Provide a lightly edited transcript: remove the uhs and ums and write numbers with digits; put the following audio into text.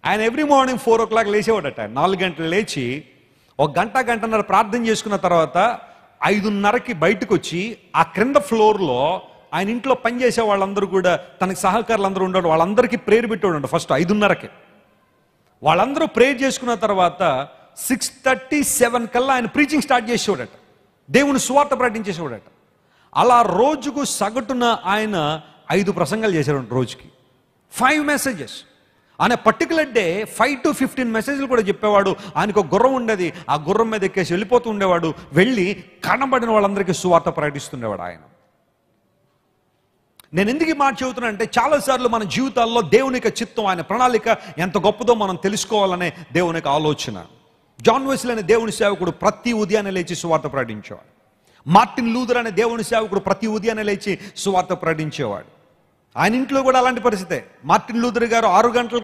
ఆయన every morning 4 o'clock లేచేవాడట. 4 గంటలు లేచి ఒక గంటన్నర ప్రార్థన చేసుకున్న తర్వాత 5:30కి బయటకు వచ్చి ఆ క్రింద ఫ్లోర్లో ఆయన ఇంట్లో పనిచేసే వాళ్ళందరూ కూడా తనకి సహకారులు అందరూ ఉండడు, వాళ్ళందరికీ ప్రేయర్ పెట్టాడు. ఫస్ట్ 5:30కి వాళ్ళందరూ ప్రేయర్ చేసుకున్న తర్వాత 6:37 కల్లా ఆయన ప్రీచింగ్ స్టార్ట్ చేసేవాడట, దేవుని సువార్త ప్రకటించేసేవాడట. అలా రోజుకు సగటున ఆయన 5 ప్రసంగాలు చేసేవాడు రోజుకి, 5 మెసేజెస్. ఆయన పర్టికులర్ డే 5 to 15 మెసేజ్లు కూడా చెప్పేవాడు. ఆయనకు ఒక గుర్రం ఉండేది, ఆ గుర్రం మీద ఎక్కేసి వెళ్ళిపోతూ ఉండేవాడు, వెళ్ళి కనబడిన వాళ్ళందరికీ సువార్త ప్రకటిస్తుండేవాడు ఆయన. నేను ఎందుకు ఈ మాట చెబుతున్నా అంటే, చాలాసార్లు మన జీవితాల్లో దేవుని యొక్క చిత్తం, ఆయన ప్రణాళిక ఎంత గొప్పదో మనం తెలుసుకోవాలనే దేవుని యొక్క ఆలోచన. జాన్ వెస్లీ అనే దేవుని సేవకుడు ప్రతి ఉదయాన్నే లేచి సువార్త ప్రకటించేవాడు. మార్టిన్ లూథర్ అనే దేవుని సేవకుడు ప్రతి ఉదయాన్నే లేచి సువార్త ప్రకటించేవాడు. ఆయన ఇంట్లో కూడా అలాంటి పరిస్థితే. మార్టిన్ లూథర్ గారు 6 గంటలకు